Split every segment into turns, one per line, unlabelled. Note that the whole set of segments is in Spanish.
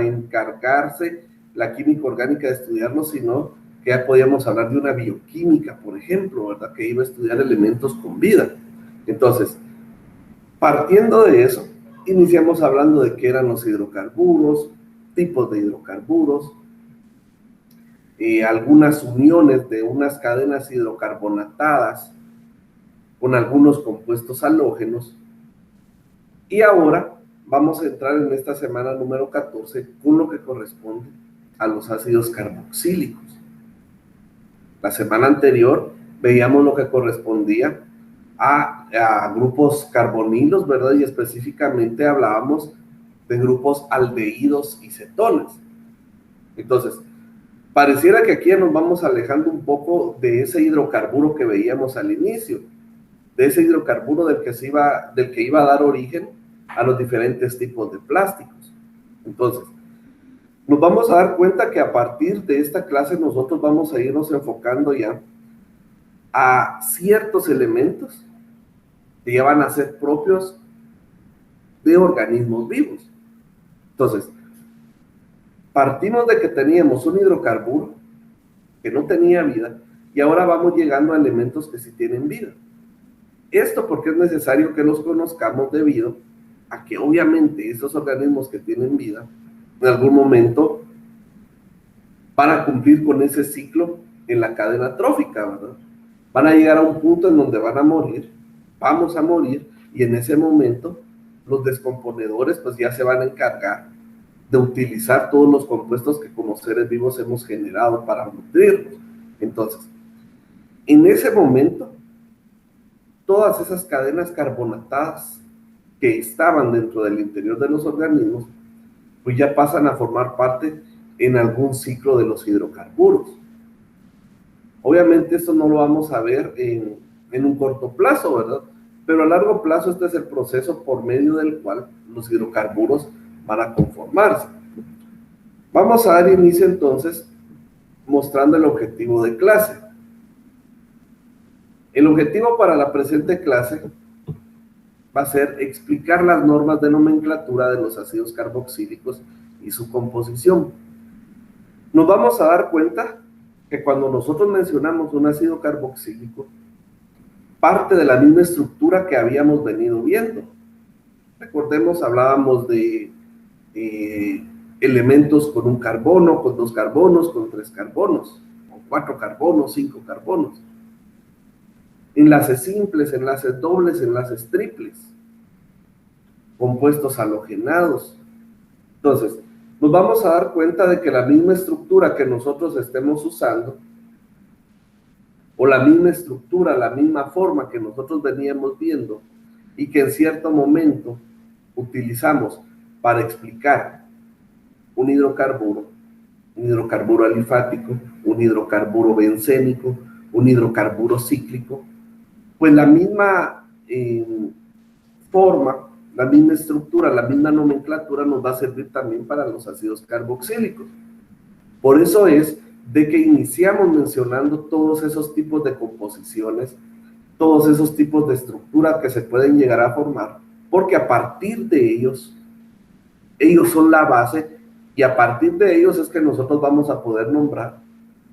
encargarse la química orgánica de estudiarlo, sino que ya podíamos hablar de una bioquímica, por ejemplo, ¿verdad? Que iba a estudiar elementos con vida. Entonces, partiendo de eso, iniciamos hablando de qué eran los hidrocarburos, tipos de hidrocarburos, algunas uniones de unas cadenas hidrocarbonatadas con algunos compuestos halógenos. Y ahora vamos a entrar en esta semana número 14 con lo que corresponde a los ácidos carboxílicos. La semana anterior veíamos lo que correspondía a grupos carbonilos, ¿verdad? Y específicamente hablábamos de grupos aldehídos y cetonas. Entonces, pareciera que aquí nos vamos alejando un poco de ese hidrocarburo que veíamos al inicio, de ese hidrocarburo del que iba a dar origen a los diferentes tipos de plásticos. Entonces, nos vamos a dar cuenta que a partir de esta clase nosotros vamos a irnos enfocando ya a ciertos elementos que ya van a ser propios de organismos vivos. Entonces, partimos de que teníamos un hidrocarburo que no tenía vida y ahora vamos llegando a elementos que sí tienen vida. Esto porque es necesario que los conozcamos debido a que obviamente estos organismos que tienen vida en algún momento van a cumplir con ese ciclo en la cadena trófica, ¿verdad? Van a llegar a un punto en donde van a morir, vamos a morir, y en ese momento los descomponedores pues ya se van a encargar de utilizar todos los compuestos que como seres vivos hemos generado para nutrirnos. Entonces, en ese momento, todas esas cadenas carbonatadas que estaban dentro del interior de los organismos, pues ya pasan a formar parte en algún ciclo de los hidrocarburos. Obviamente esto no lo vamos a ver en un corto plazo, ¿verdad? Pero a largo plazo este es el proceso por medio del cual los hidrocarburos van a conformarse. Vamos a dar inicio entonces mostrando el objetivo de clase. El objetivo para la presente clase va a ser explicar las normas de nomenclatura de los ácidos carboxílicos y su composición. Nos vamos a dar cuenta que cuando nosotros mencionamos un ácido carboxílico, parte de la misma estructura que habíamos venido viendo. Recordemos, hablábamos de elementos con un carbono, con 2 carbonos, con 3 carbonos, con 4 carbonos, 5 carbonos. Enlaces simples, enlaces dobles, enlaces triples, compuestos halogenados. Entonces, nos vamos a dar cuenta de que la misma estructura que nosotros estemos usando, o la misma estructura, la misma forma que nosotros veníamos viendo, y que en cierto momento utilizamos para explicar un hidrocarburo alifático, un hidrocarburo bencénico, un hidrocarburo cíclico, pues la misma forma, la misma estructura, la misma nomenclatura nos va a servir también para los ácidos carboxílicos. Por eso es de que iniciamos mencionando todos esos tipos de composiciones, todos esos tipos de estructuras que se pueden llegar a formar, porque a partir de ellos son la base, y a partir de ellos es que nosotros vamos a poder nombrar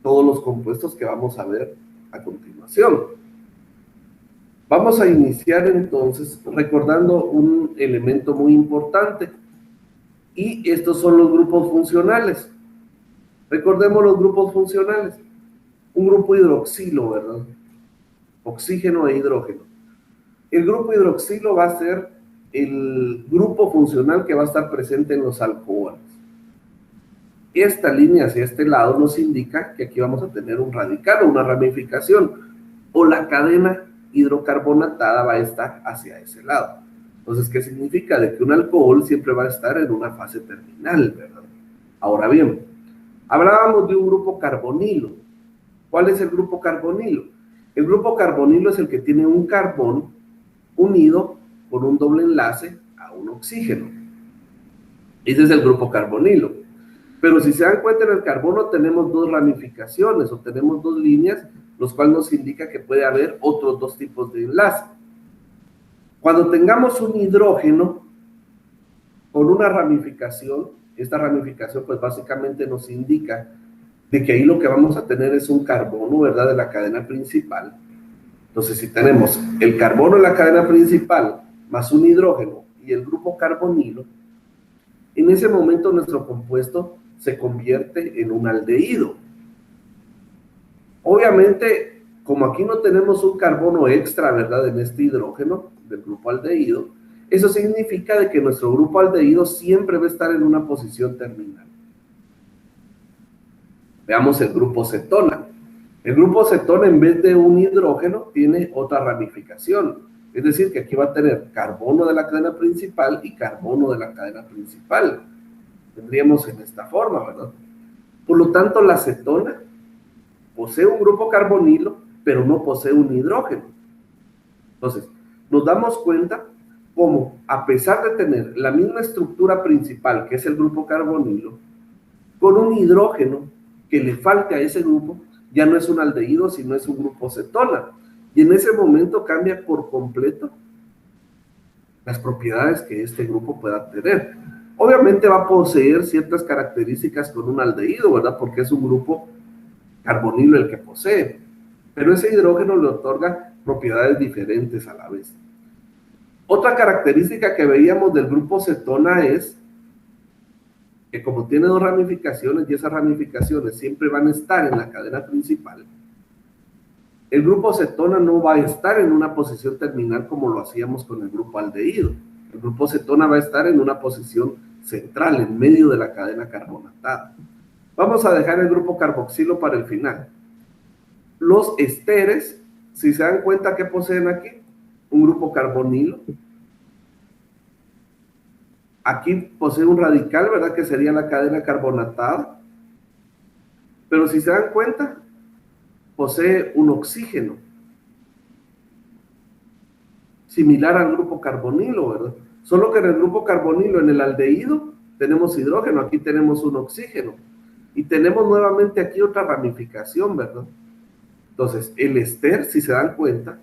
todos los compuestos que vamos a ver a continuación. Vamos a iniciar entonces recordando un elemento muy importante, y estos son los grupos funcionales. Recordemos los grupos funcionales. Un grupo hidroxilo, ¿verdad? Oxígeno e hidrógeno. El grupo hidroxilo va a ser el grupo funcional que va a estar presente en los alcoholes. Esta línea hacia este lado nos indica que aquí vamos a tener un radical o una ramificación, o la cadena hidrocarbonatada va a estar hacia ese lado. Entonces, ¿qué significa? De que un alcohol siempre va a estar en una fase terminal, ¿verdad? Ahora bien, hablábamos de un grupo carbonilo. ¿Cuál es el grupo carbonilo? El grupo carbonilo es el que tiene un carbón unido con un doble enlace a un oxígeno. Ese es el grupo carbonilo. Pero si se dan cuenta, en el carbono tenemos 2 ramificaciones, o tenemos 2 líneas, los cuales nos indica que puede haber otros 2 tipos de enlace. Cuando tengamos un hidrógeno con una ramificación, Esta ramificación pues básicamente nos indica de que ahí lo que vamos a tener es un carbono, ¿verdad?, de la cadena principal. Entonces, si tenemos el carbono en la cadena principal más un hidrógeno y el grupo carbonilo, en ese momento nuestro compuesto se convierte en un aldehído. Obviamente, como aquí no tenemos un carbono extra, ¿verdad?, en este hidrógeno del grupo aldehído, eso significa de que nuestro grupo aldehído siempre va a estar en una posición terminal. Veamos el grupo cetona. El grupo cetona, en vez de un hidrógeno, tiene otra ramificación. Es decir, que aquí va a tener carbono de la cadena principal y carbono de la cadena principal. Tendríamos en esta forma, ¿verdad? Por lo tanto, la cetona posee un grupo carbonilo, pero no posee un hidrógeno. Entonces, nos damos cuenta cómo, a pesar de tener la misma estructura principal, que es el grupo carbonilo, con un hidrógeno que le falte a ese grupo, ya no es un aldehído, sino es un grupo cetona. Y en ese momento cambia por completo las propiedades que este grupo pueda tener. Obviamente va a poseer ciertas características con un aldehído, ¿verdad? Porque es un grupo carbonilo el que posee. Pero ese hidrógeno le otorga propiedades diferentes a la vez. Otra característica que veíamos del grupo cetona es que como tiene dos ramificaciones y esas ramificaciones siempre van a estar en la cadena principal, el grupo cetona no va a estar en una posición terminal como lo hacíamos con el grupo aldehído. El grupo cetona va a estar en una posición central, en medio de la cadena carbonatada. Vamos a dejar el grupo carboxilo para el final. Los esteres, si se dan cuenta que poseen aquí, un grupo carbonilo. Aquí posee un radical, ¿verdad?, que sería la cadena carbonatada. Pero si se dan cuenta, posee un oxígeno, similar al grupo carbonilo, ¿verdad? Solo que en el grupo carbonilo, en el aldehído, tenemos hidrógeno, aquí tenemos un oxígeno. Y tenemos nuevamente aquí otra ramificación, ¿verdad? Entonces, el ester, si se dan cuenta,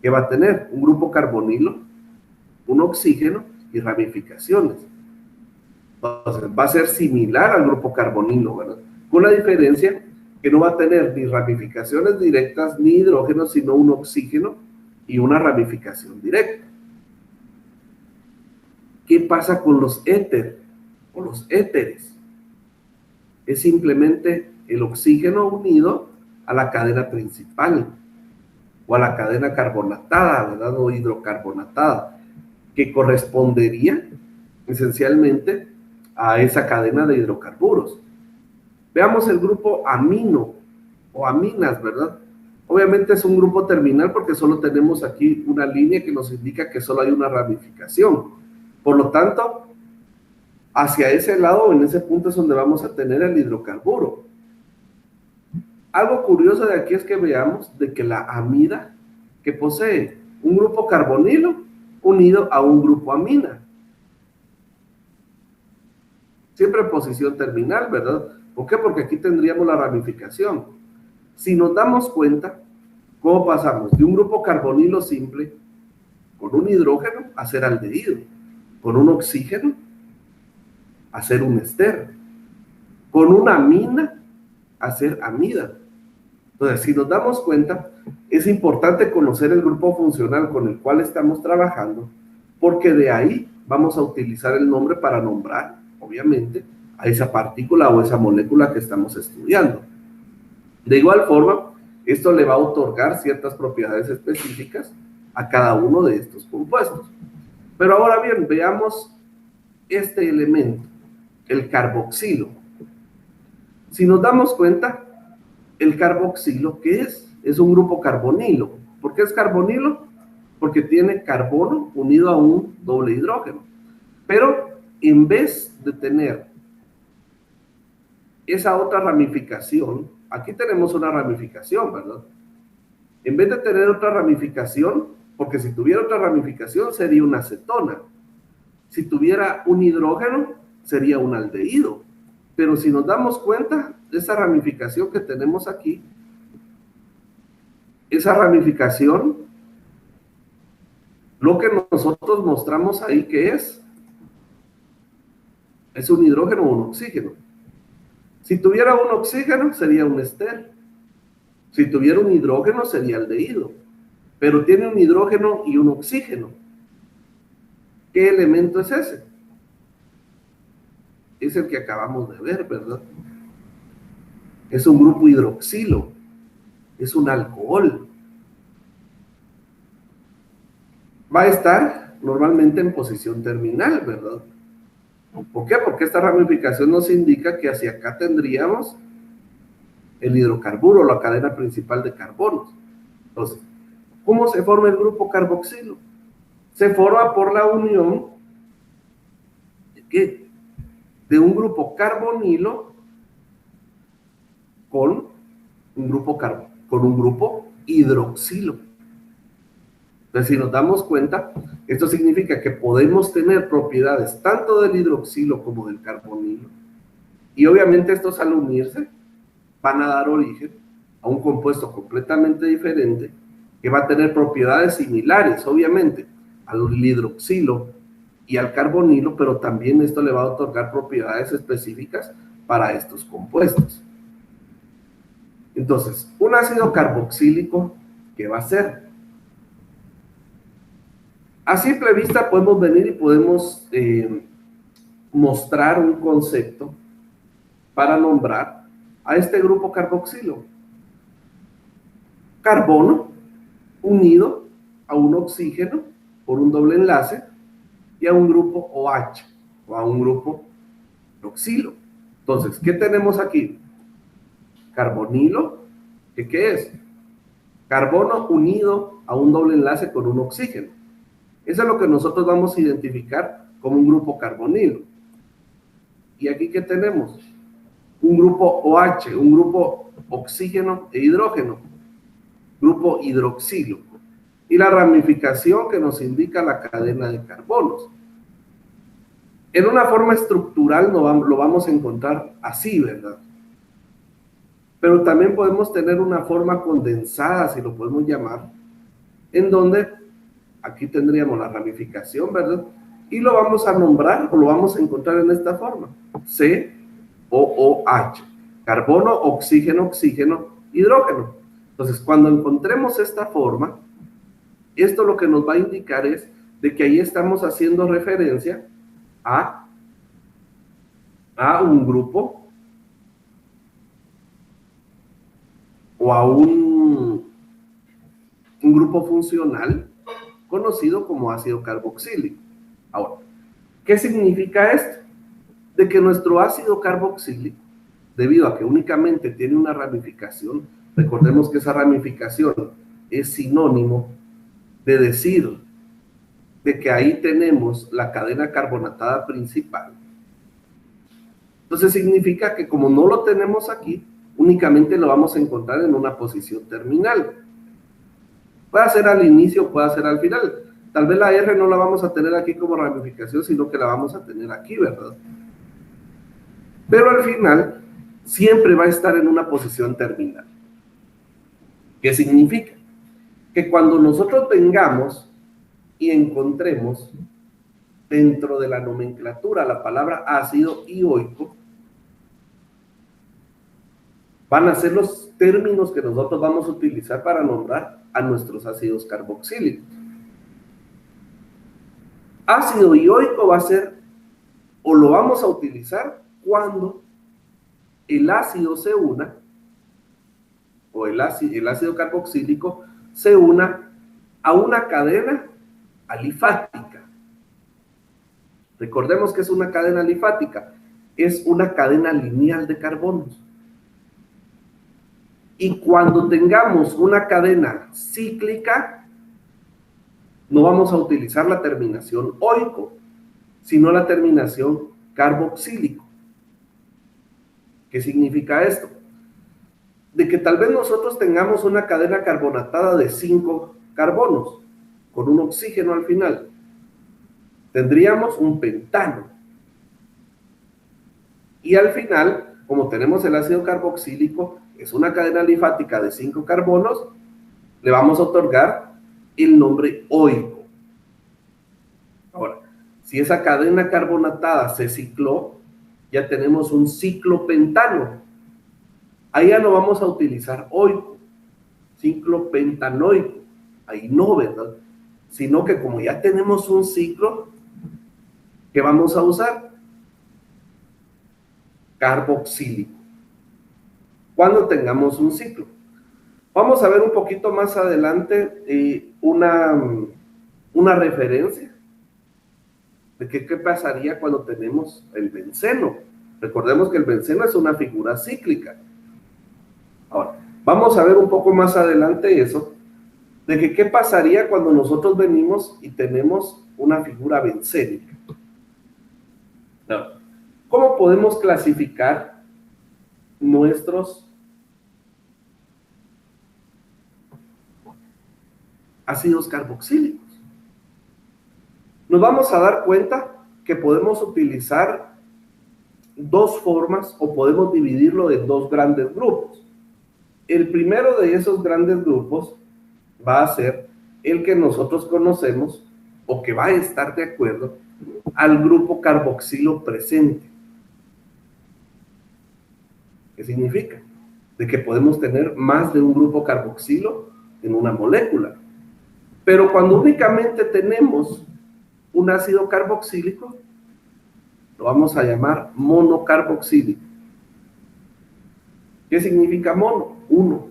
que va a tener un grupo carbonilo, un oxígeno y ramificaciones. Entonces, va a ser similar al grupo carbonilo, ¿verdad? Con la diferencia que no va a tener ni ramificaciones directas ni hidrógeno, sino un oxígeno y una ramificación directa. ¿Qué pasa con los éter o los éteres? Es simplemente el oxígeno unido a la cadena principal o a la cadena carbonatada, ¿verdad?, o hidrocarbonatada, que correspondería esencialmente a esa cadena de hidrocarburos. Veamos el grupo amino o aminas, ¿verdad? Obviamente es un grupo terminal porque solo tenemos aquí una línea que nos indica que solo hay una ramificación. Por lo tanto, hacia ese lado, en ese punto es donde vamos a tener el hidrocarburo. Algo curioso de aquí es que veamos de que la amida, que posee un grupo carbonilo unido a un grupo amina. Siempre en posición terminal, ¿verdad? ¿Por qué? Porque aquí tendríamos la ramificación. Si nos damos cuenta, ¿cómo pasamos de un grupo carbonilo simple con un hidrógeno a ser aldehído? Con un oxígeno a ser un ester. Con una amina a ser amida. Entonces, si nos damos cuenta, es importante conocer el grupo funcional con el cual estamos trabajando, porque de ahí vamos a utilizar el nombre para nombrar, obviamente, a esa partícula o esa molécula que estamos estudiando. De igual forma, esto le va a otorgar ciertas propiedades específicas a cada uno de estos compuestos. Pero ahora bien, veamos este elemento, el carboxilo. Si nos damos cuenta, el carboxilo, ¿qué es? Es un grupo carbonilo. ¿Por qué es carbonilo? Porque tiene carbono unido a un doble hidrógeno. Pero en vez de tener esa otra ramificación, aquí tenemos una ramificación, ¿verdad? En vez de tener otra ramificación, porque si tuviera otra ramificación sería una cetona. Si tuviera un hidrógeno, sería un aldehído. Pero si nos damos cuenta, esa ramificación que tenemos aquí, esa ramificación, lo que nosotros mostramos ahí que es ¿Es un hidrógeno o un oxígeno? Si tuviera un oxígeno, sería un ester. Si tuviera un hidrógeno, sería aldehído. Pero tiene un hidrógeno y un oxígeno. ¿Qué elemento es ese? Es el que acabamos de ver, ¿verdad? Es un grupo hidroxilo. Es un alcohol. Va a estar normalmente en posición terminal, ¿verdad? ¿Por qué? Porque esta ramificación nos indica que hacia acá tendríamos el hidrocarburo, la cadena principal de carbonos. Entonces, ¿cómo se forma el grupo carboxilo? Se forma por la unión de un grupo carbonilo con un grupo hidroxilo. Entonces, si nos damos cuenta, esto significa que podemos tener propiedades tanto del hidroxilo como del carbonilo. Y obviamente estos al unirse van a dar origen a un compuesto completamente diferente que va a tener propiedades similares, obviamente, al hidroxilo y al carbonilo, pero también esto le va a otorgar propiedades específicas para estos compuestos. Entonces, un ácido carboxílico, ¿qué va a ser? A simple vista podemos venir y podemos mostrar un concepto para nombrar a este grupo carboxilo. Carbono unido a un oxígeno por un doble enlace y a un grupo OH o a un grupo oxilo. Entonces, ¿qué tenemos aquí? Carbonilo, ¿qué es? Carbono unido a un doble enlace con un oxígeno. Eso es lo que nosotros vamos a identificar como un grupo carbonilo. ¿Y aquí qué tenemos? Un grupo OH, un grupo oxígeno e hidrógeno, grupo hidroxilo. Y la ramificación que nos indica la cadena de carbonos. En una forma estructural lo vamos a encontrar así, ¿verdad? Pero también podemos tener una forma condensada, si lo podemos llamar, en donde aquí tendríamos la ramificación, ¿verdad? Y lo vamos a nombrar o lo vamos a encontrar en esta forma. COOH. Carbono, oxígeno, oxígeno, hidrógeno. Entonces, cuando encontremos esta forma, esto lo que nos va a indicar es de que ahí estamos haciendo referencia a un grupo o a un grupo funcional conocido como ácido carboxílico. Ahora, ¿qué significa esto? De que nuestro ácido carboxílico, debido a que únicamente tiene una ramificación, recordemos que esa ramificación es sinónimo de decir de que ahí tenemos la cadena carbonatada principal. Entonces significa que como no lo tenemos aquí, únicamente lo vamos a encontrar en una posición terminal. Puede ser al inicio, puede ser al final. Tal vez la R no la vamos a tener aquí como ramificación, sino que la vamos a tener aquí, ¿verdad? Pero al final siempre va a estar en una posición terminal. ¿Qué significa? Que cuando nosotros tengamos y encontremos dentro de la nomenclatura la palabra ácido ioico, van a ser los términos que nosotros vamos a utilizar para nombrar a nuestros ácidos carboxílicos. Ácido ioico va a ser, o lo vamos a utilizar cuando el ácido se una, o el ácido carboxílico se una a una cadena alifática. Recordemos que es una cadena alifática, es una cadena lineal de carbonos. Y cuando tengamos una cadena cíclica, no vamos a utilizar la terminación oico, sino la terminación carboxílico. ¿Qué significa esto? De que tal vez nosotros tengamos una cadena carbonatada de 5 carbonos, con un oxígeno al final. Tendríamos un pentano. Y al final, como tenemos el ácido carboxílico, es una cadena alifática de 5 carbonos, le vamos a otorgar el nombre oico. Ahora, si esa cadena carbonatada se cicló, ya tenemos un ciclopentano. Ahí ya no vamos a utilizar oico, ciclopentanoico, ahí no, ¿verdad? Sino que como ya tenemos un ciclo, ¿qué vamos a usar? Carboxílico. Cuando tengamos un ciclo. Vamos a ver un poquito más adelante una referencia de qué pasaría cuando tenemos el benceno. Recordemos que el benceno es una figura cíclica. Ahora, vamos a ver un poco más adelante eso, de que qué pasaría cuando nosotros venimos y tenemos una figura bencénica. ¿Cómo podemos clasificar nuestros ácidos carboxílicos? Nos vamos a dar cuenta que podemos utilizar dos formas o podemos dividirlo en dos grandes grupos. El primero de esos grandes grupos va a ser el que nosotros conocemos o que va a estar de acuerdo al grupo carboxilo presente. ¿Qué significa? De que podemos tener más de un grupo carboxilo en una molécula. Pero cuando únicamente tenemos un ácido carboxílico, lo vamos a llamar monocarboxílico. ¿Qué significa mono? Uno.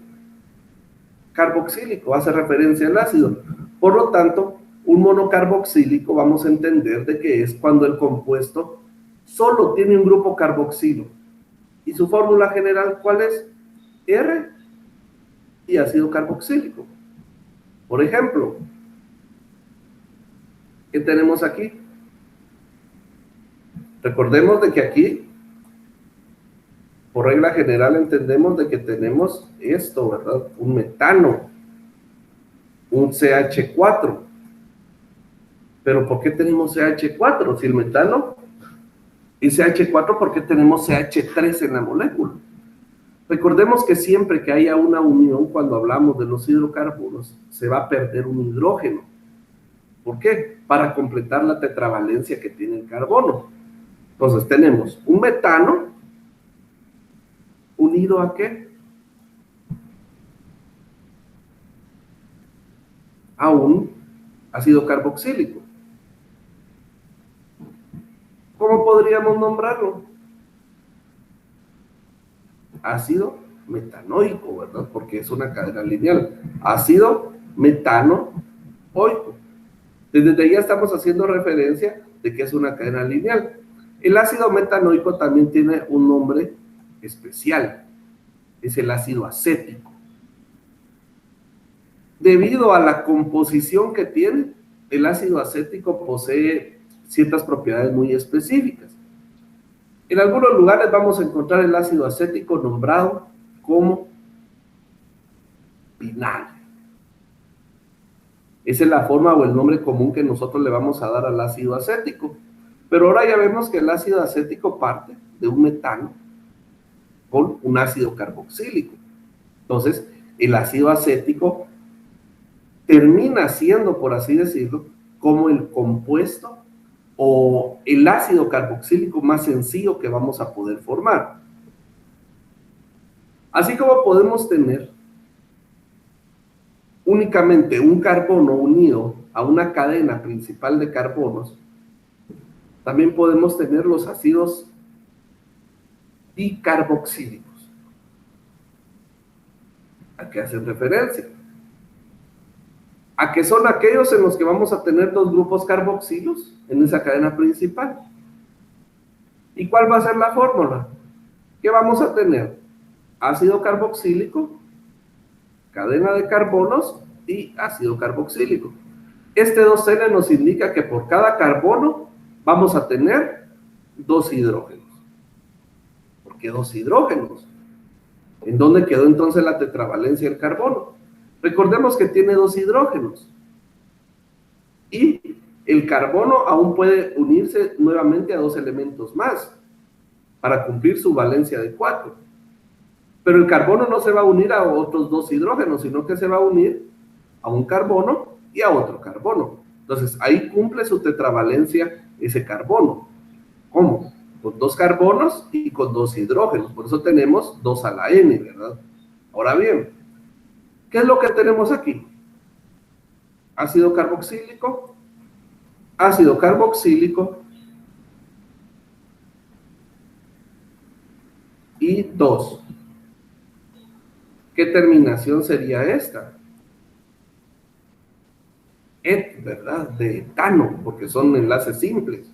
Carboxílico hace referencia al ácido. Por lo tanto, un monocarboxílico vamos a entender de que es cuando el compuesto solo tiene un grupo carboxilo. ¿Y su fórmula general cuál es? R y ácido carboxílico. Por ejemplo, ¿qué tenemos aquí? Recordemos de que aquí, por regla general, entendemos de que tenemos esto, ¿verdad? Un metano, un CH4. ¿Pero por qué tenemos CH4? Si el metano y CH4, ¿por qué tenemos CH3 en la molécula? Recordemos que siempre que haya una unión, cuando hablamos de los hidrocarburos, se va a perder un hidrógeno. ¿Por qué? Para completar la tetravalencia que tiene el carbono. Entonces tenemos un metano unido ¿a qué? A un ácido carboxílico. ¿Cómo podríamos nombrarlo? Ácido metanoico, ¿verdad? Porque es una cadena lineal. Ácido metanoico. Desde ahí ya estamos haciendo referencia de que es una cadena lineal. El ácido metanoico también tiene un nombre especial. Es el ácido acético. Debido a la composición que tiene, el ácido acético posee ciertas propiedades muy específicas. En algunos lugares vamos a encontrar el ácido acético nombrado como vinagre. Esa es la forma o el nombre común que nosotros le vamos a dar al ácido acético. Pero ahora ya vemos que el ácido acético parte de un metano con un ácido carboxílico. Entonces, el ácido acético termina siendo, por así decirlo, como el compuesto o el ácido carboxílico más sencillo que vamos a poder formar. Así como podemos tener únicamente un carbono unido a una cadena principal de carbonos, también podemos tener los ácidos dicarboxílicos. ¿A qué hacen referencia? A que son aquellos en los que vamos a tener dos grupos carboxilos en esa cadena principal. ¿Y cuál va a ser la fórmula? ¿Qué vamos a tener? Ácido carboxílico, cadena de carbonos y ácido carboxílico. Este 2N nos indica que por cada carbono vamos a tener dos hidrógenos. ¿Por qué dos hidrógenos? ¿En dónde quedó entonces la tetravalencia del carbono? Recordemos que tiene dos hidrógenos. Y el carbono aún puede unirse nuevamente a dos elementos más para cumplir su valencia de 4. Pero el carbono no se va a unir a otros dos hidrógenos, sino que se va a unir a un carbono y a otro carbono. Entonces, ahí cumple su tetravalencia ese carbono. ¿Cómo? con 2 carbonos y con 2 hidrógenos. Por eso tenemos 2 a la N, ¿verdad? Ahora bien, ¿qué es lo que tenemos aquí? Ácido carboxílico, y 2. ¿Qué terminación sería esta? ¿Verdad? De etano, porque son enlaces simples.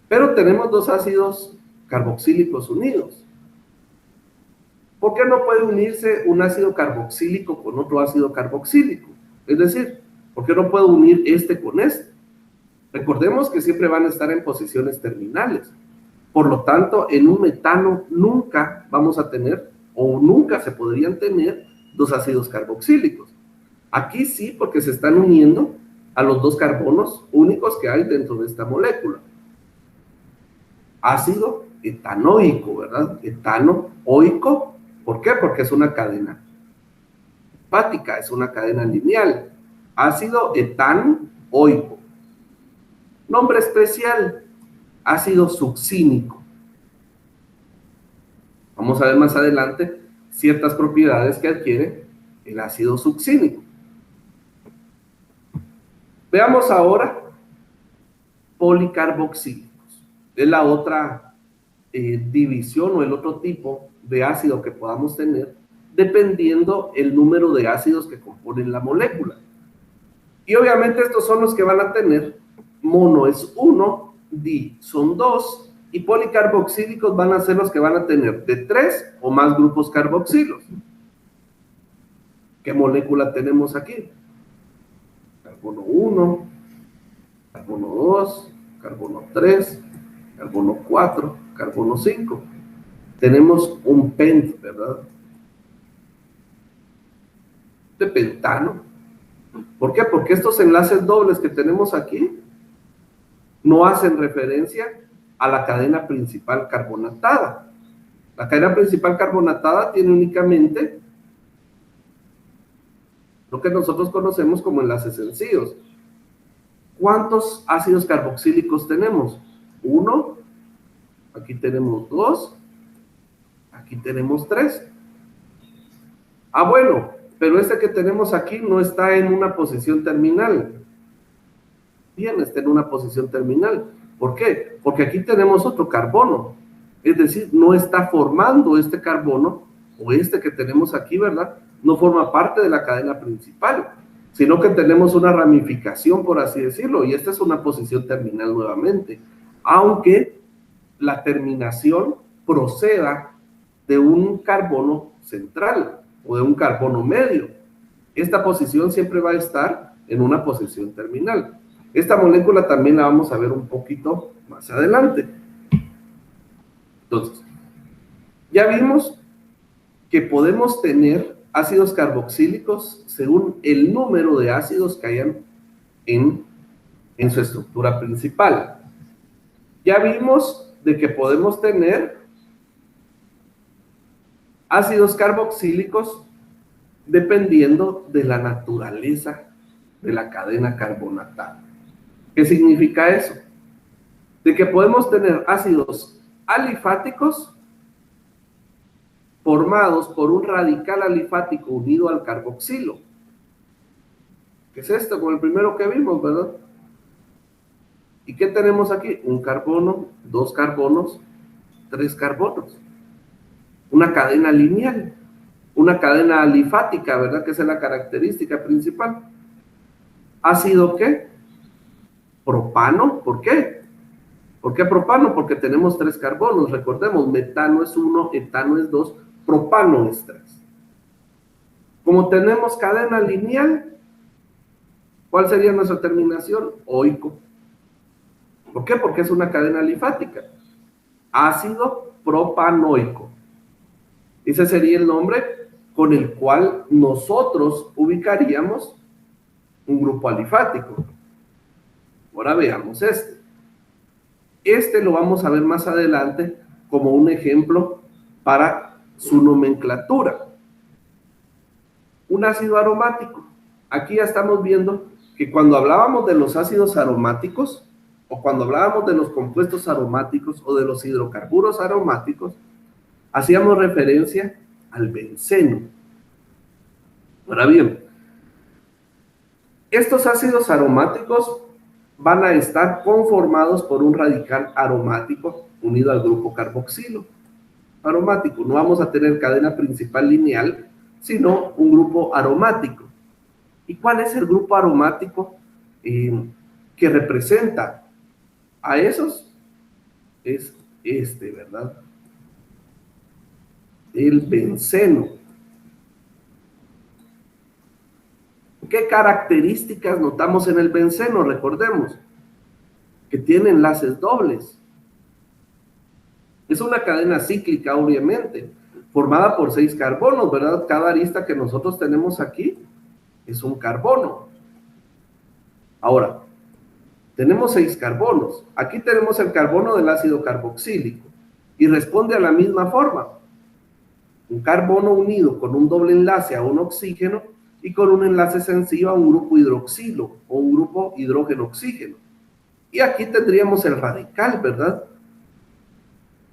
Pero tenemos 2 ácidos carboxílicos unidos. ¿Por qué no puede unirse un ácido carboxílico con otro ácido carboxílico? Es decir, ¿por qué no puedo unir este con este? Recordemos que siempre van a estar en posiciones terminales. Por lo tanto, en un metano nunca vamos a tener, o nunca se podrían tener, 2 ácidos carboxílicos. Aquí sí, porque se están uniendo a los 2 carbonos únicos que hay dentro de esta molécula. Ácido etanoico, ¿verdad? Etanoico, ¿por qué? Porque es una cadena hepática, es una cadena lineal. Ácido etanoico. Nombre especial, ácido succínico. Vamos a ver más adelante ciertas propiedades que adquiere el ácido succínico. Veamos ahora policarboxílicos. Es la otra división o el otro tipo de ácido que podamos tener dependiendo el número de ácidos que componen la molécula. Y obviamente estos son los que van a tener mono es 1, di son 2, y policarboxílicos van a ser los que van a tener de 3 o más grupos carboxilos. ¿Qué molécula tenemos aquí? Carbono 1, carbono 2, carbono 3, carbono 4, carbono 5. Tenemos un pent, ¿verdad? De pentano. ¿Por qué? Porque estos enlaces dobles que tenemos aquí no hacen referencia a la cadena principal carbonatada. La cadena principal carbonatada tiene únicamente lo que nosotros conocemos como enlaces sencillos. ¿Cuántos ácidos carboxílicos tenemos? 1, aquí tenemos 2, aquí tenemos 3. Ah, bueno, pero este que tenemos aquí no está en una posición terminal. Bien, está en una posición terminal. ¿Por qué? Porque aquí tenemos otro carbono. Es decir, no está formando este carbono, o este que tenemos aquí, ¿verdad? No forma parte de la cadena principal, sino que tenemos una ramificación, por así decirlo, y esta es una posición terminal nuevamente, aunque la terminación proceda de un carbono central o de un carbono medio. Esta posición siempre va a estar en una posición terminal. Esta molécula también la vamos a ver un poquito más adelante. Entonces, ya vimos que podemos tener ácidos carboxílicos según el número de ácidos que hayan en su estructura principal. Ya vimos de que podemos tener ácidos carboxílicos dependiendo de la naturaleza de la cadena carbonatada. ¿Qué significa eso? De que podemos tener ácidos alifáticos formados por un radical alifático unido al carboxilo. ¿Qué es esto? Como el primero que vimos, ¿verdad? ¿Y qué tenemos aquí? Un carbono, 2 carbonos, 3 carbonos. Una cadena lineal, una cadena alifática, ¿verdad? Que esa es la característica principal. ¿Ácido qué? Propano. ¿Por qué? ¿Por qué propano? Porque tenemos 3 carbonos. Recordemos, metano es 1, etano es 2, propano es 3. Como tenemos cadena lineal, ¿cuál sería nuestra terminación? Oico. ¿Por qué? Porque es una cadena alifática. Ácido propanoico. Ese sería el nombre con el cual nosotros ubicaríamos un grupo alifático. Ahora veamos este. Este lo vamos a ver más adelante como un ejemplo para su nomenclatura. Un ácido aromático. Aquí ya estamos viendo que cuando hablábamos de los ácidos aromáticos, o cuando hablábamos de los compuestos aromáticos o de los hidrocarburos aromáticos, hacíamos referencia al benceno. Ahora bien, estos ácidos aromáticos van a estar conformados por un radical aromático unido al grupo carboxilo aromático. No vamos a tener cadena principal lineal, sino un grupo aromático. ¿Y cuál es el grupo aromático que representa a esos? Es este, ¿verdad? El benceno. ¿Qué características notamos en el benceno? Recordemos que tiene enlaces dobles. Es una cadena cíclica, obviamente, formada por 6 carbonos, ¿verdad? Cada arista que nosotros tenemos aquí es un carbono. Ahora, tenemos 6 carbonos. Aquí tenemos el carbono del ácido carboxílico y responde a la misma forma. Un carbono unido con un doble enlace a un oxígeno y con un enlace sencillo a un grupo hidroxilo o un grupo hidrógeno-oxígeno. Y aquí tendríamos el radical, ¿verdad?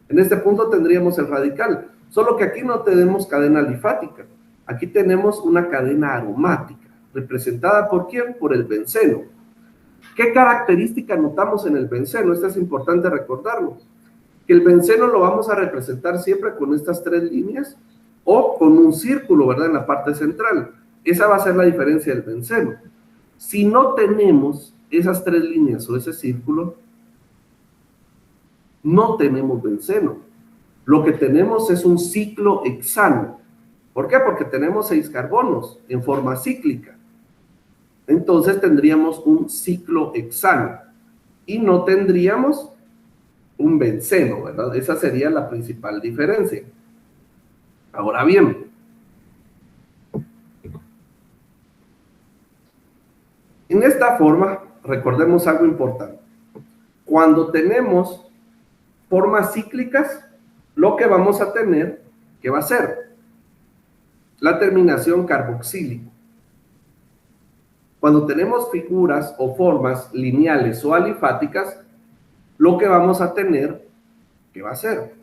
En este punto tendríamos el radical, solo que aquí no tenemos cadena alifática. Aquí tenemos una cadena aromática, representada ¿por quién? Por el benceno. ¿Qué característica notamos en el benceno? Esto es importante recordarlo. Que el benceno lo vamos a representar siempre con estas 3 líneas o con un círculo, ¿verdad? En la parte central. Esa va a ser la diferencia del benceno. Si no tenemos esas 3 líneas o ese círculo, no tenemos benceno. Lo que tenemos es un ciclo hexano. ¿Por qué? Porque tenemos 6 carbonos en forma cíclica. Entonces tendríamos un ciclo hexano y no tendríamos un benceno, ¿verdad? Esa sería la principal diferencia. Ahora bien, en esta forma, recordemos algo importante. Cuando tenemos formas cíclicas, lo que vamos a tener, ¿qué va a ser? La terminación carboxílica. Cuando tenemos figuras o formas lineales o alifáticas, lo que vamos a tener, ¿qué va a ser?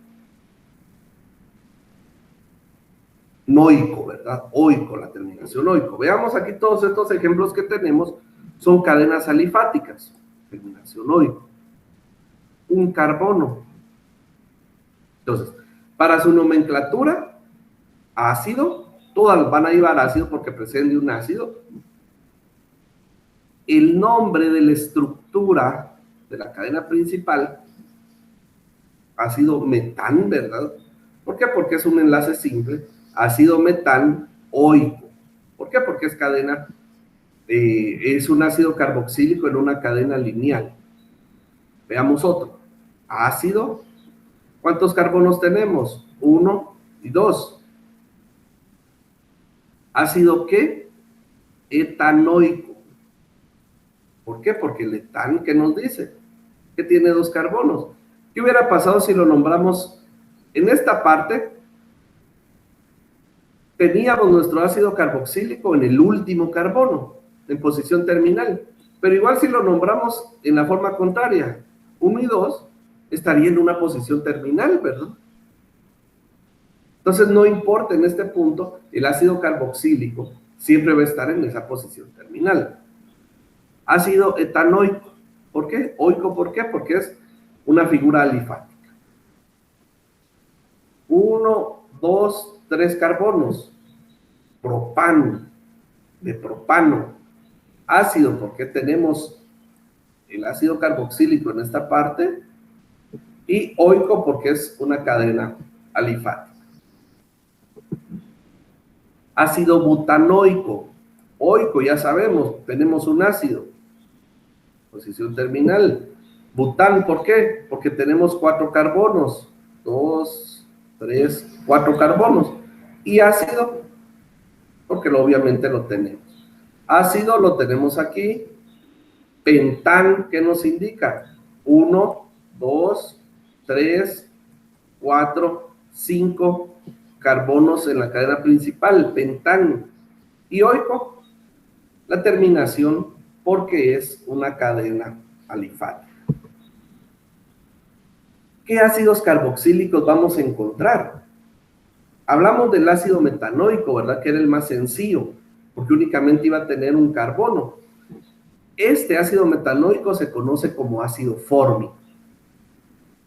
Noico, ¿verdad? Oico, la terminación oico. Veamos aquí todos estos ejemplos que tenemos, son cadenas alifáticas, terminación oico. Un carbono. Entonces, para su nomenclatura, ácido, todas van a llevar ácido porque precede un ácido. El nombre de la estructura de la cadena principal, ácido metán, ¿verdad? ¿Por qué? Porque es un enlace simple, ácido metán oico. ¿Por qué? Porque es cadena, es un ácido carboxílico en una cadena lineal. Veamos otro. Ácido, ¿cuántos carbonos tenemos? 1 y 2. ¿Ácido qué? Etanoico. ¿Por qué? Porque el etán, ¿qué nos dice? Que tiene 2 carbonos. ¿Qué hubiera pasado si lo nombramos en esta parte? Teníamos nuestro ácido carboxílico en el último carbono, en posición terminal. Pero igual si lo nombramos en la forma contraria, 1 y 2, estaría en una posición terminal, ¿verdad? Entonces no importa en este punto, el ácido carboxílico siempre va a estar en esa posición terminal. Ácido etanoico. ¿Por qué? Oico, ¿por qué? Porque es una figura alifática. 1, 2, 3 carbonos. Propano, de propano. Ácido, porque tenemos el ácido carboxílico en esta parte. Y oico, porque es una cadena alifática. Ácido butanoico. Oico, ya sabemos, tenemos un ácido. Posición terminal. Bután, ¿por qué? Porque tenemos 4 carbonos. 2, 3, 4 carbonos. Y ácido, porque obviamente lo tenemos. Ácido lo tenemos aquí. Pentán, ¿qué nos indica? 1, 2, 3, 4, 5 carbonos en la cadena principal, pentán. Y oico, la terminación, porque es una cadena alifática. ¿Qué ácidos carboxílicos vamos a encontrar? Hablamos del ácido metanoico, ¿verdad? Que era el más sencillo, porque únicamente iba a tener un carbono. Este ácido metanoico se conoce como ácido fórmico.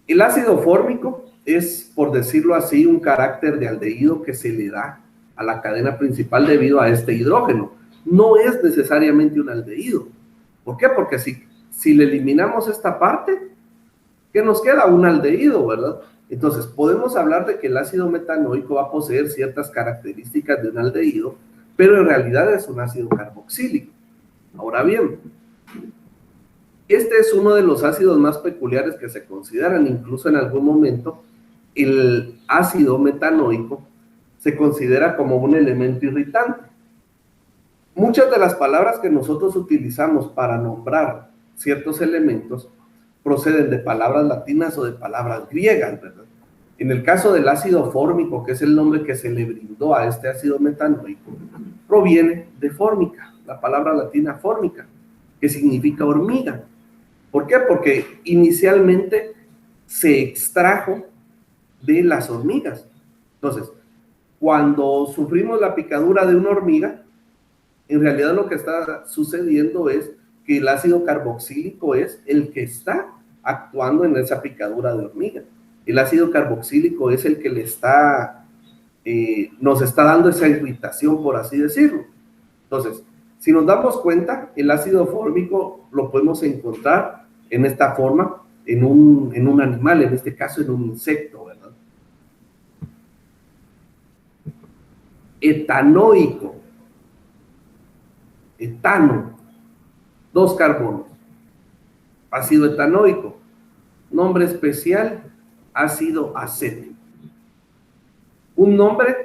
El ácido fórmico es, por decirlo así, un carácter de aldehído que se le da a la cadena principal debido a este hidrógeno. No es necesariamente un aldehído. ¿Por qué? Porque si le eliminamos esta parte, ¿qué nos queda? Un aldehído, ¿verdad? Entonces, podemos hablar de que el ácido metanoico va a poseer ciertas características de un aldehído, pero en realidad es un ácido carboxílico. Ahora bien, este es uno de los ácidos más peculiares que se consideran. Incluso en algún momento el ácido metanoico se considera como un elemento irritante. Muchas de las palabras que nosotros utilizamos para nombrar ciertos elementos proceden de palabras latinas o de palabras griegas, ¿verdad? En el caso del ácido fórmico, que es el nombre que se le brindó a este ácido metanoico, proviene de fórmica, la palabra latina fórmica, que significa hormiga. ¿Por qué? Porque inicialmente se extrajo de las hormigas. Entonces, cuando sufrimos la picadura de una hormiga, en realidad lo que está sucediendo es que el ácido carboxílico es el que está actuando en esa picadura de hormiga. El ácido carboxílico es el que nos está dando esa irritación, por así decirlo. Entonces, si nos damos cuenta, el ácido fórmico lo podemos encontrar en esta forma, en un animal, en este caso en un insecto, ¿verdad? Etanoico. Etano. 2 carbonos. Ácido etanoico. Nombre especial, ácido acético. Un nombre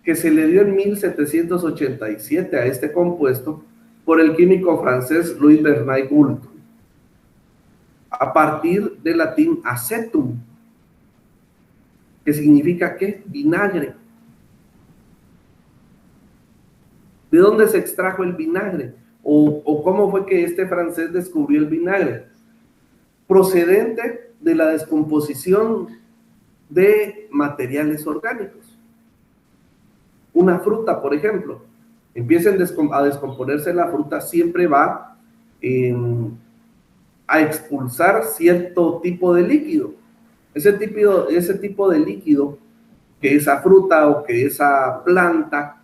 que se le dio en 1787 a este compuesto por el químico francés Louis Bernard Gould, a partir del latín acetum, que significa ¿qué? Vinagre. ¿De dónde se extrajo el vinagre? ¿O cómo fue que este francés descubrió el vinagre? Procedente de la descomposición de materiales orgánicos. Una fruta, por ejemplo, empiecen a descomponerse la fruta, siempre va a expulsar cierto tipo de líquido. Ese tipo de líquido que esa fruta o que esa planta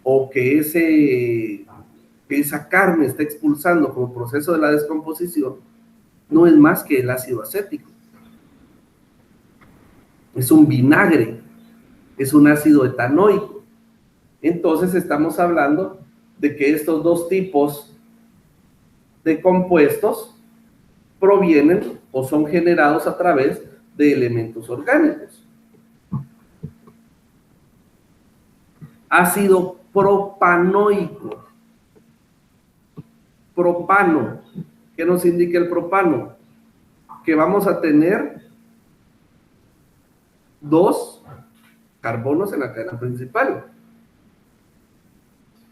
o que esa carne está expulsando como proceso de la descomposición no es más que el ácido acético. Es un vinagre, es un ácido etanoico. Entonces estamos hablando de que estos dos tipos de compuestos provienen o son generados a través de elementos orgánicos. Ácido propanoico. Propano. ¿Qué nos indica el propano? Que vamos a tener 2 carbonos en la cadena principal.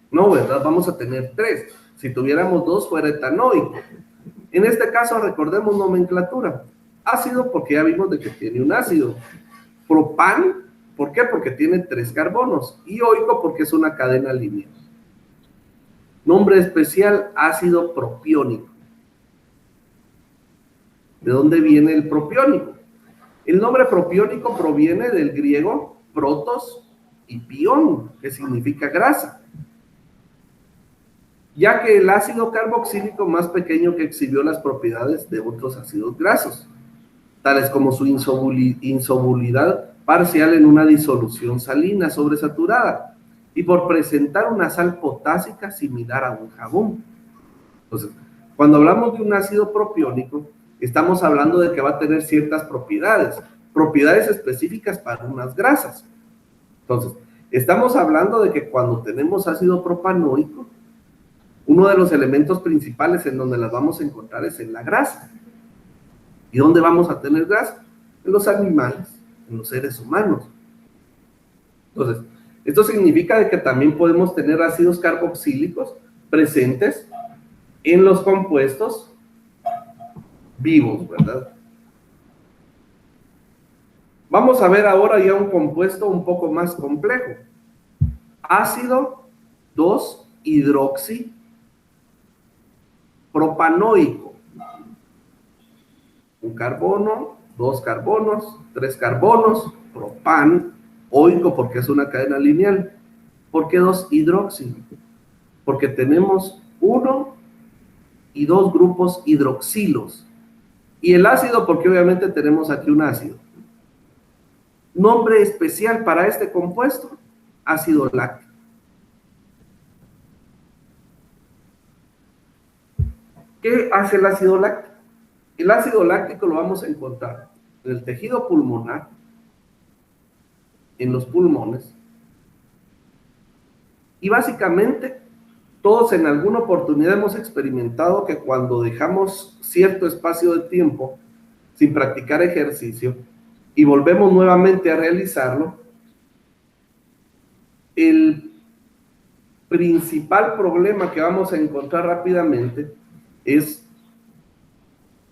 No, ¿verdad? Vamos a tener 3. Si tuviéramos 2 fuera etanoico. En este caso recordemos nomenclatura. Ácido porque ya vimos de que tiene un ácido. Propan, ¿por qué? Porque tiene 3 carbonos. Y oico porque es una cadena lineal. Nombre especial, ácido propiónico. ¿De dónde viene el propiónico? El nombre propiónico proviene del griego protos y pión, que significa grasa, ya que el ácido carboxílico más pequeño que exhibió las propiedades de otros ácidos grasos, tales como su insolubilidad parcial en una disolución salina sobresaturada y por presentar una sal potásica similar a un jabón. Entonces, cuando hablamos de un ácido propiónico, estamos hablando de que va a tener ciertas propiedades específicas para unas grasas. Entonces, estamos hablando de que cuando tenemos ácido propanoico, uno de los elementos principales en donde las vamos a encontrar es en la grasa. ¿Y dónde vamos a tener grasa? En los animales, en los seres humanos. Entonces, esto significa de que también podemos tener ácidos carboxílicos presentes en los compuestos vivos, ¿verdad? Vamos a ver ahora ya un compuesto un poco más complejo. Ácido 2-hidroxipropanoico. Un carbono, dos carbonos, tres carbonos, propan, oico porque es una cadena lineal. ¿Por qué 2-hidroxi? Porque tenemos 1 y 2 grupos hidroxilos. Y el ácido porque obviamente tenemos aquí un ácido. Nombre especial para este compuesto, ácido láctico. ¿Qué hace el ácido láctico? El ácido láctico lo vamos a encontrar en el tejido pulmonar, en los pulmones, y básicamente todos en alguna oportunidad hemos experimentado que cuando dejamos cierto espacio de tiempo sin practicar ejercicio y volvemos nuevamente a realizarlo, el principal problema que vamos a encontrar rápidamente es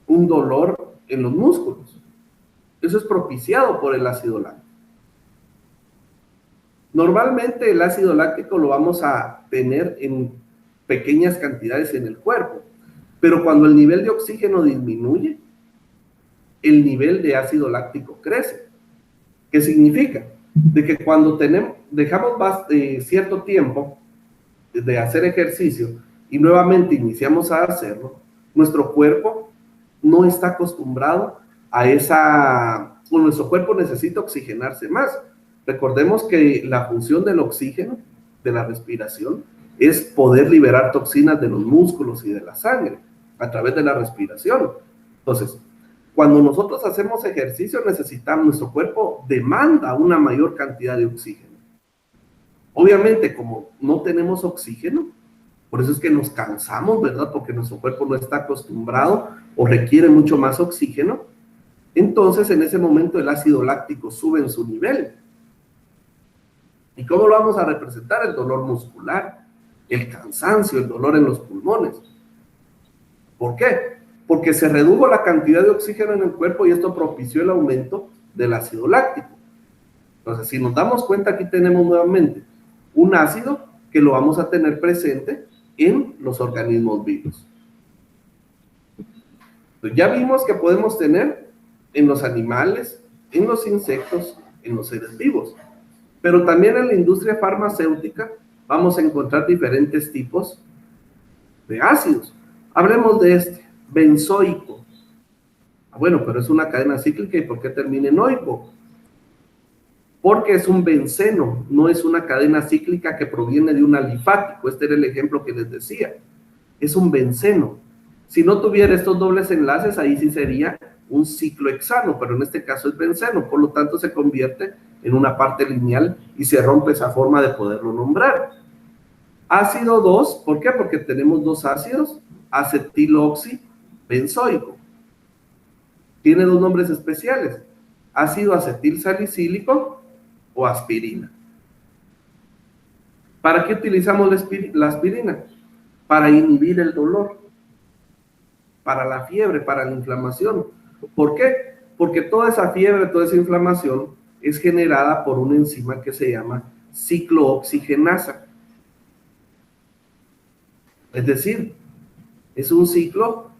un dolor en los músculos. Eso es propiciado por el ácido láctico. Normalmente el ácido láctico lo vamos a tener en pequeñas cantidades en el cuerpo, pero cuando el nivel de oxígeno disminuye, el nivel de ácido láctico crece. ¿Qué significa? De que cuando dejamos cierto tiempo de hacer ejercicio y nuevamente iniciamos a hacerlo, nuestro cuerpo no está acostumbrado a nuestro cuerpo necesita oxigenarse más. Recordemos que la función del oxígeno, de la respiración, es poder liberar toxinas de los músculos y de la sangre a través de la respiración. Entonces, cuando nosotros hacemos ejercicio, nuestro cuerpo demanda una mayor cantidad de oxígeno. Obviamente, como no tenemos oxígeno, por eso es que nos cansamos, ¿verdad? Porque nuestro cuerpo no está acostumbrado o requiere mucho más oxígeno. Entonces, en ese momento, el ácido láctico sube en su nivel. ¿Y cómo lo vamos a representar? El dolor muscular, el cansancio, el dolor en los pulmones. ¿Por qué? Porque se redujo la cantidad de oxígeno en el cuerpo y esto propició el aumento del ácido láctico. Entonces, si nos damos cuenta, aquí tenemos nuevamente un ácido que lo vamos a tener presente en los organismos vivos. Entonces, ya vimos que podemos tener en los animales, en los insectos, en los seres vivos. Pero también en la industria farmacéutica vamos a encontrar diferentes tipos de ácidos. Hablemos de este, benzoico. Bueno, pero es una cadena cíclica, ¿y por qué termina en oico? Porque es un benceno, no es una cadena cíclica que proviene de un alifático. Este era el ejemplo que les decía. Es un benceno. Si no tuviera estos dobles enlaces, ahí sí sería un ciclohexano, pero en este caso es benceno, por lo tanto se convierte en una parte lineal y se rompe esa forma de poderlo nombrar. Ácido 2, ¿por qué? Porque tenemos dos ácidos, acetiloxibenzoico. Tiene dos nombres especiales, ácido acetil salicílico o aspirina. ¿Para qué utilizamos la aspirina? Para inhibir el dolor, para la fiebre, para la inflamación. ¿Por qué? Porque toda esa fiebre, toda esa inflamación es generada por una enzima que se llama ciclooxigenasa. Es decir, es un ciclo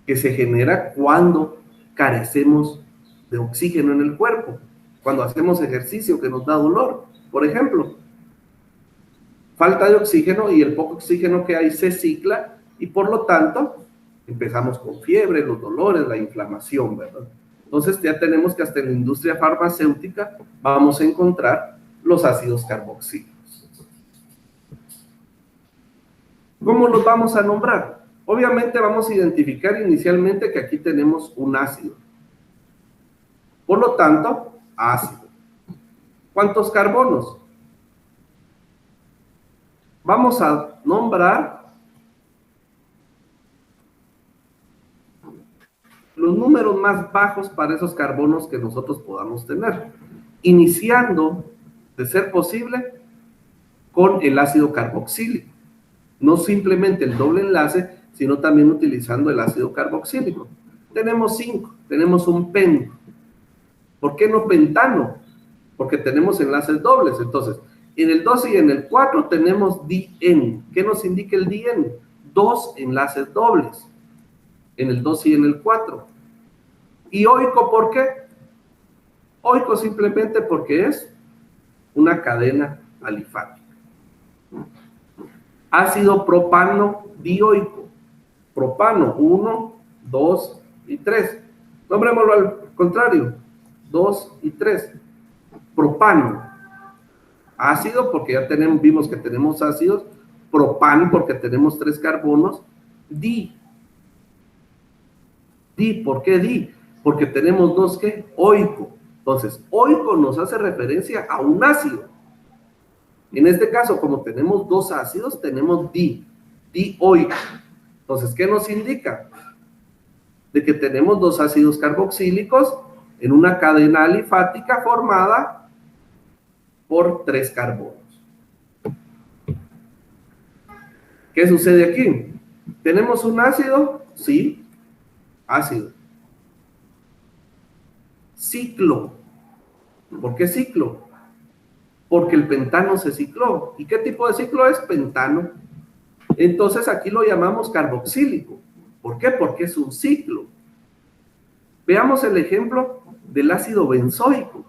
que se genera cuando carecemos de oxígeno en el cuerpo, cuando hacemos ejercicio que nos da dolor. Por ejemplo, falta de oxígeno y el poco oxígeno que hay se cicla y por lo tanto empezamos con fiebre, los dolores, la inflamación, ¿verdad? Entonces ya tenemos que hasta en la industria farmacéutica vamos a encontrar los ácidos carboxílicos. ¿Cómo los vamos a nombrar? Obviamente vamos a identificar inicialmente que aquí tenemos un ácido. Por lo tanto, ácido. ¿Cuántos carbonos? Vamos a nombrar los números más bajos para esos carbonos que nosotros podamos tener, iniciando, de ser posible, con el ácido carboxílico. No simplemente el doble enlace, sino también utilizando el ácido carboxílico. Tenemos 5, tenemos un pento. ¿Por qué no pentano? Porque tenemos enlaces dobles. Entonces, en el 2 y en el 4 tenemos dien. ¿Qué nos indica el dien? 2 enlaces dobles. En el 2 y en el 4. ¿Y oico por qué? Oico simplemente porque es una cadena alifática. Ácido propano dioico. Propano, 1, 2 y 3. Nombrémoslo al contrario. 2 y 3. Propano. Ácido porque ya vimos que tenemos ácidos. Propan porque tenemos 3 carbonos. Di. ¿Por qué di? Porque tenemos 2 ¿qué? Oico. Entonces, oico nos hace referencia a un ácido. En este caso, como tenemos 2 ácidos, tenemos dioico. Entonces, ¿qué nos indica? De que tenemos 2 ácidos carboxílicos en una cadena alifática formada por 3 carbonos. ¿Qué sucede aquí? ¿Tenemos un ácido? Sí, ácido. Ciclo. ¿Por qué ciclo? Porque el pentano se cicló. ¿Y qué tipo de ciclo es? Pentano. Entonces aquí lo llamamos carboxílico. ¿Por qué? Porque es un ciclo. Veamos el ejemplo del ácido benzoico.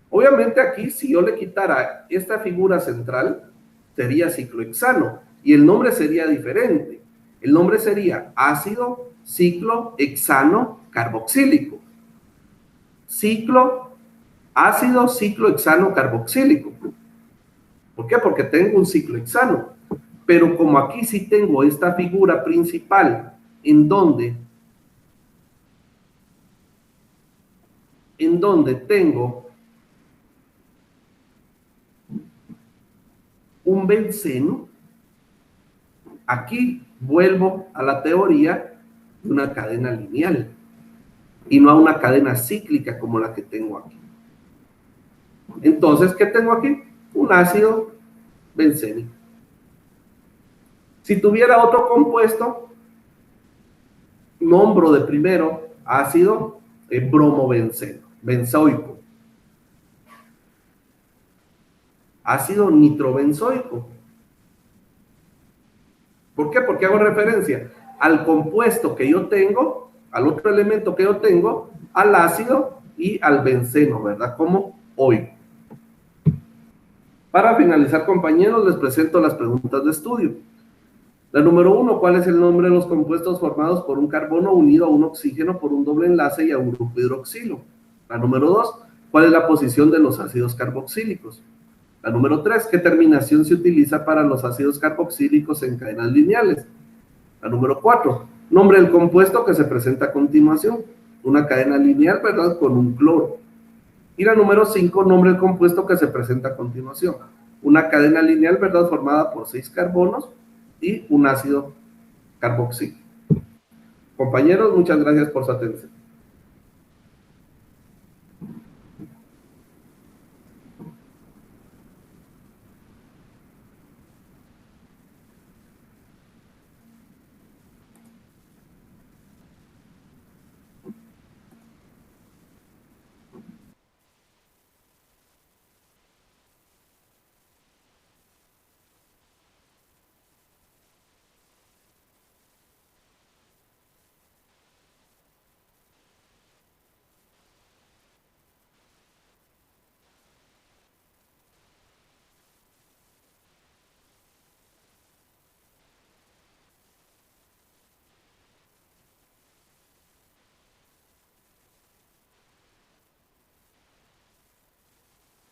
Obviamente aquí, si yo le quitara esta figura central, sería ciclohexano. Y el nombre sería diferente. El nombre sería ácido ciclohexano carboxílico. Ácido ciclohexano carboxílico. ¿Por qué? Porque tengo un ciclohexano. Pero como aquí sí tengo esta figura principal, en donde tengo un benceno, aquí vuelvo a la teoría de una cadena lineal y no a una cadena cíclica como la que tengo aquí. Entonces, ¿qué tengo aquí? Un ácido bencénico. Si tuviera otro compuesto, nombro de primero ácido bromobenceno, benzoico. Ácido nitrobenzoico. ¿Por qué? Porque hago referencia al compuesto que yo tengo, al otro elemento que yo tengo, al ácido y al benceno, ¿verdad? Como hoy. Para finalizar, compañeros, les presento las preguntas de estudio. La número 1, ¿cuál es el nombre de los compuestos formados por un carbono unido a un oxígeno por un doble enlace y a un grupo hidroxilo? La número 2, ¿cuál es la posición de los ácidos carboxílicos? La número 3, ¿qué terminación se utiliza para los ácidos carboxílicos en cadenas lineales? La número 4, nombre del compuesto que se presenta a continuación. Una cadena lineal, ¿verdad? Con un cloro. Y la número 5, nombre del compuesto que se presenta a continuación. Una cadena lineal, ¿verdad? Formada por 6 carbonos y un ácido carboxílico. Compañeros, muchas gracias por su atención.